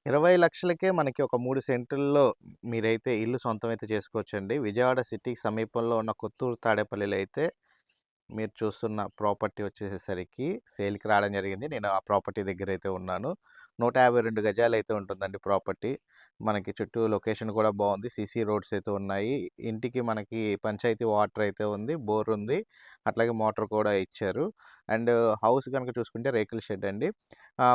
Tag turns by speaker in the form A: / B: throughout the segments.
A: 20,00,000కే మనకి ఒక 3 సెంటుల్లో మీరైతే ఇల్లు సొంతమైతే చేసుకోవచ్చండి. విజయవాడ సిటీకి సమీపంలో ఉన్న కొత్తూరు తాడేపల్లిలో అయితే మీరు చూస్తున్న ప్రాపర్టీ వచ్చేసేసరికి సేల్‌కి రావడం జరిగింది. నేను ఆ ప్రాపర్టీ దగ్గరైతే ఉన్నాను. 152 గజాలైతే ఉంటుందండి ప్రాపర్టీ. మనకి చుట్టూ లొకేషన్ కూడా బావుంది. సీసీ రోడ్స్ అయితే ఉన్నాయి. ఇంటికి మనకి పంచాయతీ వాటర్ అయితే ఉంది. బోర్ ఉంది. అట్లాగే మోటార్ కూడా ఇచ్చారు. అండ్ హౌస్ గనుక చూసుకుంటే రేకుల షెడ్ అండి.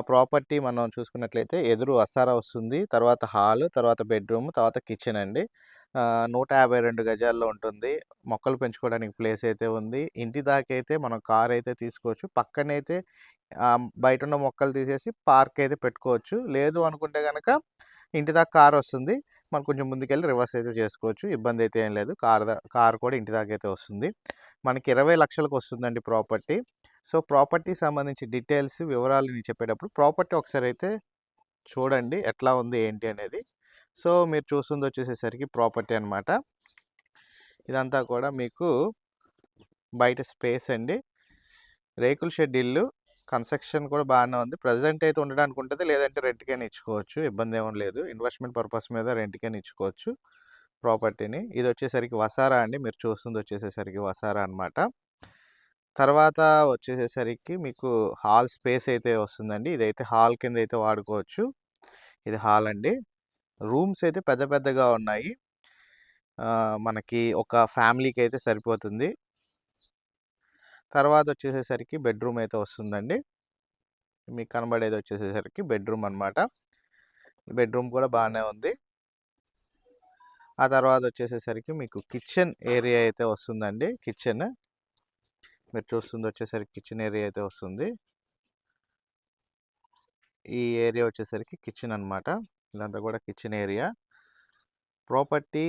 A: ప్రాపర్టీ మనం చూసుకున్నట్లయితే ఎదురు వసారా వస్తుంది. తర్వాత హాలు, తర్వాత బెడ్‌రూమ్, తర్వాత కిచెన్ అండి. 152 గజాల్లో ఉంటుంది. మొక్కలు పెంచుకోవడానికి ప్లేస్ అయితే ఉంది. ఇంటి దాకైతే మనం కార్ అయితే తీసుకోవచ్చు. పక్కనైతే బయటున్న మొక్కలు తీసేసి పార్క్ అయితే పెట్టుకోవచ్చు. లేదు అనుకుంటే గనక ఇంటి దాకా కార్ వస్తుంది. మనం కొంచెం ముందుకెళ్ళి రివర్స్ అయితే చేసుకోవచ్చు. ఇబ్బంది అయితే ఏం లేదు. కార్ కూడా ఇంటి దాకైతే వస్తుంది. మనకి 20,00,000కి వస్తుందండి ప్రాపర్టీ. సో, ప్రాపర్టీకి సంబంధించి డీటెయిల్స్, వివరాలు నేను చెప్పేటప్పుడు ప్రాపర్టీ ఒకసారి అయితే చూడండి. ఎట్లా ఉంది ఏంటి అనేది. సో, మీరు చూస్తుంది వచ్చేసేసరికి ప్రాపర్టీ అనమాట. ఇదంతా కూడా మీకు బయట స్పేస్ అండి. రేకుల షెడ్ ఇల్లు. కన్‌స్ట్రక్షన్ కూడా బానే ఉంది. ప్రెజెంట్ అయితే ఉండడానికి ఉంటది. లేదంటే రెంట్‌కైనా ఇచ్చుకోవచ్చు. ఇబ్బందేం లేదు. ఇన్వెస్ట్‌మెంట్ పర్పస్ మీద రెంట్‌కైనా ఇచ్చుకోవచ్చు ప్రాపర్టీని. ఇదొచ్చేసరికి వసారా అండి. మీరు చూస్తుంది వచ్చేసేసరికి వసారా అనమాట. తర్వాత వచ్చేసేసరికి మీకు హాల్ స్పేస్ అయితే వస్తుందండి. ఇదైతే హాల్ కింద అయితే వాడుకోవచ్చు. ఇది హాల్ అండి. రూమ్స్ అయితే పెద్ద పెద్దగా ఉన్నాయి. మనకి ఒక ఫ్యామిలీకి అయితే సరిపోతుంది. తర్వాత వచ్చేసేసరికి బెడ్‌రూమ్ అయితే వస్తుందండి. మీకు కనబడేది వచ్చేసేసరికి బెడ్‌రూమ్ అనమాట. బెడ్‌రూమ్ కూడా బానే ఉంది. ఆ తర్వాత వచ్చేసేసరికి మీకు కిచెన్ ఏరియా అయితే వస్తుందండి. కిచెన్ మీరు చూస్తుంది వచ్చేసరికి కిచెన్ ఏరియా అయితే వస్తుంది. ఈ ఏరియా వచ్చేసరికి కిచెన్ అనమాట. ఇదంతా కూడా కిచెన్ ఏరియా. ప్రాపర్టీ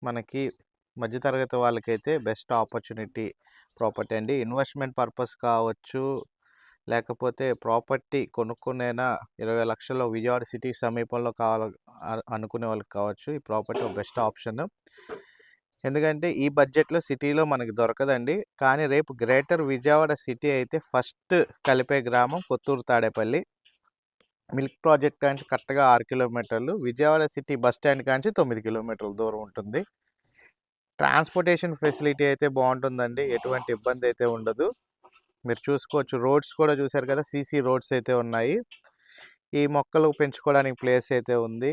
A: మనకి మధ్య తరగతి వాళ్ళకైతే బెస్ట్ ఆపర్చునిటీ ప్రాపర్టీ అండి. ఇన్వెస్ట్‌మెంట్ పర్పస్ కావచ్చు, లేకపోతే ప్రాపర్టీ కొనుక్కునైనా 20,00,000లో విజయవాడ సిటీకి సమీపంలో అనుకునే వాళ్ళకి కావచ్చు. ఈ ప్రాపర్టీ ఒక బెస్ట్ ఆప్షన్. ఎందుకంటే ఈ బడ్జెట్‌లో సిటీలో మనకి దొరకదండి. కానీ రేపు గ్రేటర్ విజయవాడ సిటీ అయితే ఫస్ట్ కలిపే గ్రామం కొత్తూరు తాడేపల్లి. మిల్క్ ప్రాజెక్ట్ కాంచి కరెక్ట్‌గా 6 కిలోమీటర్లు. విజయవాడ సిటీ బస్ స్టాండ్ కాంచి 9 కిలోమీటర్ల దూరం ఉంటుంది. ట్రాన్స్‌పోర్టేషన్ ఫెసిలిటీ అయితే బావుంటుందండి. ఎటువంటి ఇబ్బంది అయితే ఉండదు. మీరు చూసుకోవచ్చు. రోడ్స్ కూడా చూసారు కదా! సీసీ రోడ్స్ అయితే ఉన్నాయి. ఈ మొక్కలు పెంచుకోవడానికి ప్లేస్ అయితే ఉంది.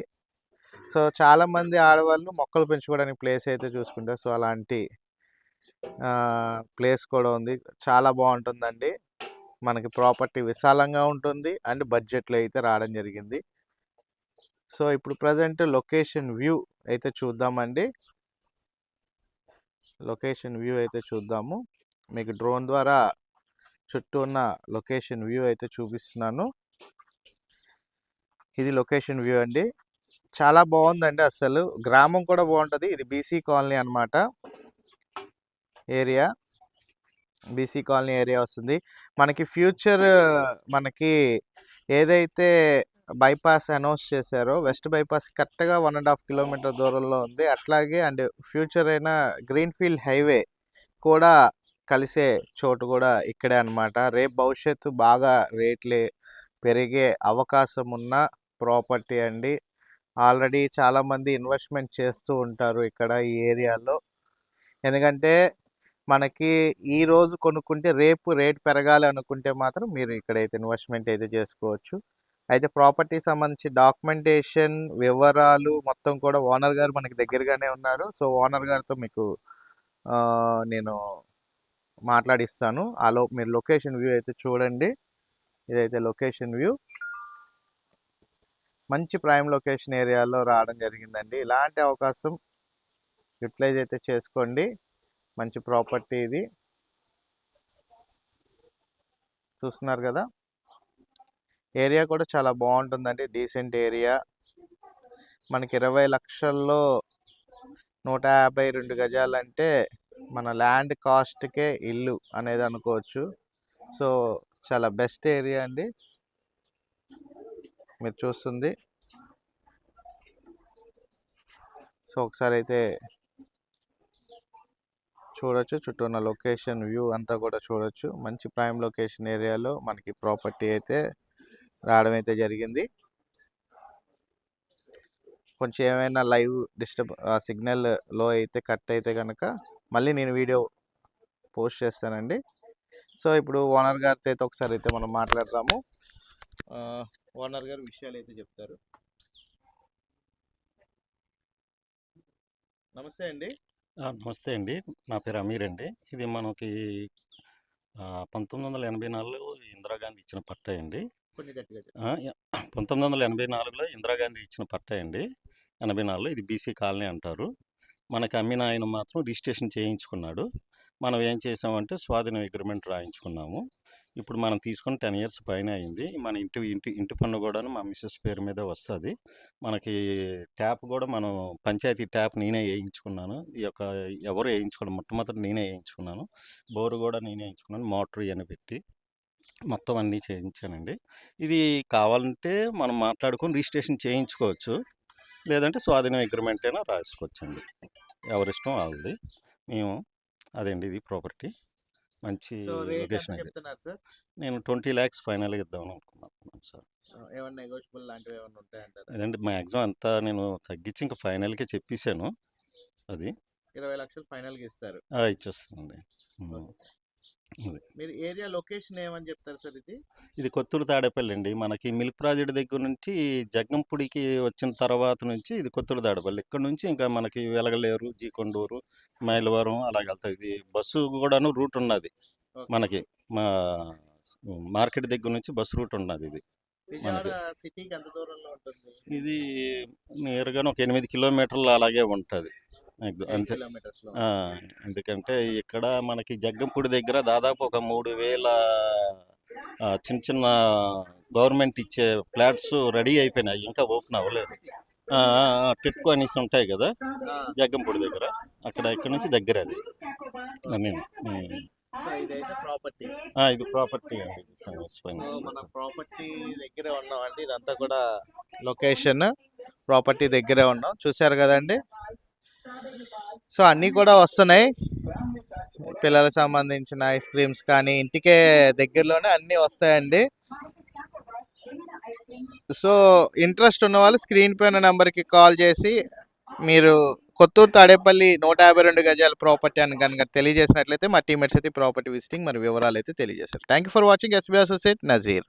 A: సో, చాలామంది ఆడవాళ్ళు మొక్కలు పెంచుకోవడానికి ప్లేస్ అయితే చూసుకుంటారు. సో, అలాంటి ప్లేస్ కూడా ఉంది. చాలా బావుంటుందండి. మనకి ప్రాపర్టీ విశాలంగా ఉంటుంది. అండ్ బడ్జెట్‌లో అయితే రావడం జరిగింది. సో, ఇప్పుడు ప్రెజెంట్ లొకేషన్ వ్యూ అయితే చూద్దామండి. లొకేషన్ వ్యూ అయితే చూద్దాము. మీకు డ్రోన్ ద్వారా చుట్టూ ఉన్న లొకేషన్ వ్యూ అయితే చూపిస్తున్నాను. ఇది లొకేషన్ వ్యూ అండి. చాలా బావుందండి అస్సలు. గ్రామం కూడా బావుంటది. ఇది బీసీ కాలనీ అనమాట. ఏరియా. బీసీ కాలనీ ఏరియా వస్తుంది. మనకి ఫ్యూచర్ మనకి ఏదైతే బైపాస్ అనౌన్స్ చేశారో వెస్ట్ బైపాస్ కరెక్ట్‌గా 1 ½ కిలోమీటర్ దూరంలో ఉంది. అట్లాగే అండ్ ఫ్యూచర్ అయిన గ్రీన్‌ఫీల్డ్ హైవే కూడా కలిసే చోటు కూడా ఇక్కడే అనమాట. రేపు భవిష్యత్తు బాగా రేట్లే పెరిగే అవకాశం ఉన్న ప్రాపర్టీ అండి. ఆల్రెడీ చాలామంది ఇన్వెస్ట్‌మెంట్ చేస్తూ ఉంటారు ఇక్కడ ఈ ఏరియాలో. ఎందుకంటే మనకి ఈరోజు కొనుక్కుంటే రేపు రేట్ పెరగాలి అనుకుంటే మాత్రం మీరు ఇక్కడైతే ఇన్వెస్ట్‌మెంట్ అయితే చేసుకోవచ్చు. అయితే ప్రాపర్టీకి సంబంధించి డాక్యుమెంటేషన్, వివరాలు మొత్తం కూడా ఓనర్ గారు మనకి దగ్గరగానే ఉన్నారు. సో, ఓనర్ గారితో మీకు నేను మాట్లాడిస్తాను. ఆలోపు మీరు లొకేషన్ వ్యూ అయితే చూడండి. ఇదైతే లొకేషన్ వ్యూ. మంచి ప్రైమ్ లొకేషన్ ఏరియాలో రావడం జరిగిందండి. ఇలాంటి అవకాశం యుటిలైజ్ అయితే చేసుకోండి. మంచి ప్రాపర్టీ ఇది. చూస్తున్నారు కదా! ఏరియా కూడా చాలా బాగుంటుందండి. Decent area. మనకి 20,00,000లో 152 గజాలంటే మన ల్యాండ్ కాస్ట్‌కే ఇల్లు అనేది అనుకోవచ్చు. సో, చాలా బెస్ట్ ఏరియా అండి. మీరు చూస్తుంది. సో, ఒకసారి అయితే చూడొచ్చు. చుట్టూ ఉన్న లొకేషన్ వ్యూ అంతా కూడా చూడొచ్చు. మంచి ప్రైమ్ లొకేషన్ ఏరియాలో మనకి ప్రాపర్టీ అయితే రావడం అయితే జరిగింది. కొంచెం ఏమైనా లైవ్ డిస్టర్బ్ సిగ్నల్ లో అయితే కట్ అయితే కనుక మళ్ళీ నేను వీడియో పోస్ట్ చేస్తానండి. సో ఇప్పుడు ఓనర్ గారితో అయితే ఒకసారి అయితే మనం మాట్లాడతాము. ఓనర్ గారు విషయాలు అయితే చెప్తారు. నమస్తే అండి.
B: నమస్తే అండి. నా పేరు అమీర్ అండి. ఇది మనకి 1984లో ఇందిరాగాంధీ ఇచ్చిన పట్టా అండి.
A: కొంచెం గట్టిగా చెప్పండి.
B: 1984లో ఇందిరాగాంధీ ఇచ్చిన పట్టా అండి. 84లో ఇది బీసీ కాలనీ అంటారు. మనకి అమ్మిన ఆయన మాత్రం రిజిస్ట్రేషన్ చేయించుకున్నాడు. మనం ఏం చేసామంటే స్వాధీనం అగ్రిమెంట్ రాయించుకున్నాము. ఇప్పుడు మనం తీసుకొని 10 ఇయర్స్ పైన అయింది. మన ఇంటి పన్ను కూడాను మా మిసెస్ పేరు మీదే వస్తుంది. మనకి ట్యాప్ కూడా మనం పంచాయతీ ట్యాప్ నేనే వేయించుకున్నాను. ఈ యొక్క ఎవరు వేయించుకోవడం మొట్టమొదటి నేనే వేయించుకున్నాను. బోరు కూడా నేనే వేయించుకున్నాను. మోటార్ ఇవన్నీ పెట్టి మొత్తం అన్నీ చేయించానండి. ఇది కావాలంటే మనం మాట్లాడుకొని రిజిస్ట్రేషన్ చేయించుకోవచ్చు. లేదంటే స్వాధీనం అగ్రిమెంట్ అయినా రాసుకోవచ్చండి. ఎవరిష్టం వాళ్ళది. మేము అదండి ఇది ప్రాపర్టీ. మంచి
A: సో రేట్
B: లొకేషన్
A: ఎంత
B: ఇది.
A: చెప్తున్నారు సార్?
B: నేను 20 lakhs ఫైనల్గా ఇద్దామని అనుకున్నాను సార్.
A: ఏమన్నా నెగోషియబుల్ లాంటివి ఏమన్నా ఉంటాయంటారా?
B: అదండి మ్యాక్సిమం అంతా నేను తగ్గించి ఇంకా ఫైనల్గా చెప్పేశాను. అది
A: 20 లక్షలు ఫైనల్గా ఇస్తారు.
B: ఇచ్చేస్తానండి. అది
A: మీరు ఏరియా లొకేషన్ ఏమని చెప్తారు సార్?
B: ఇది కొత్తూరు తాడేపల్లి అండి. మనకి మిల్క్ ప్రాజెక్ట్ దగ్గర నుంచి జగ్గంపూడికి వచ్చిన తర్వాత నుంచి ఇది కొత్తూరు తాడేపల్లి. ఇక్కడ నుంచి ఇంకా మనకి వెలగలేరు, జీకొండూరు, మైలవరం అలాగ వెళ్తాయి. ఇది బస్సు కూడాను రూట్ ఉన్నది మనకి. మా మార్కెట్ దగ్గర నుంచి బస్సు రూట్ ఉన్నది ఇది మనకి.
A: సిటీకి ఎంత దూరంలో ఉంటుంది?
B: ఇది నియర్గానే ఒక 8 కిలోమీటర్లు అలాగే ఉంటుంది అంతే. ఎందుకంటే ఇక్కడ మనకి జగ్గంపూడి దగ్గర దాదాపు ఒక 3000 చిన్న చిన్న గవర్నమెంట్ ఇచ్చే ఫ్లాట్స్ రెడీ అయిపోయినాయి, ఇంకా ఓపెన్ అవ్వలేదు. టిట్కో అనేసి ఉంటాయి కదా జగ్గంపూడి దగ్గర, ఇక్కడ నుంచి దగ్గర అది. ఇది ప్రాపర్టీ అండి.
A: మన ప్రాపర్టీ దగ్గరే ఉన్నామండి. ఇదంతా కూడా లొకేషన్ ప్రాపర్టీ దగ్గరే ఉన్నాం. చూశారు కదండి. సో అన్నీ కూడా వస్తున్నాయి. పిల్లలకు సంబంధించిన ఐస్ క్రీమ్స్ కానీ ఇంటికే దగ్గరలోనే అన్నీ వస్తాయండి. సో ఇంట్రెస్ట్ ఉన్న వాళ్ళు స్క్రీన్ పైన నెంబర్కి కాల్ చేసి మీరు కొత్తూరు తాడేపల్లి 152 గజాల ప్రాపర్టీ అని కనుక తెలియజేసినట్లయితే మా టీమేట్స్ అయితే ప్రాపర్టీ విజిటింగ్ మరి వివరాలు అయితే తెలియజేస్తారు. Thank you for watching. SB associate Nazir.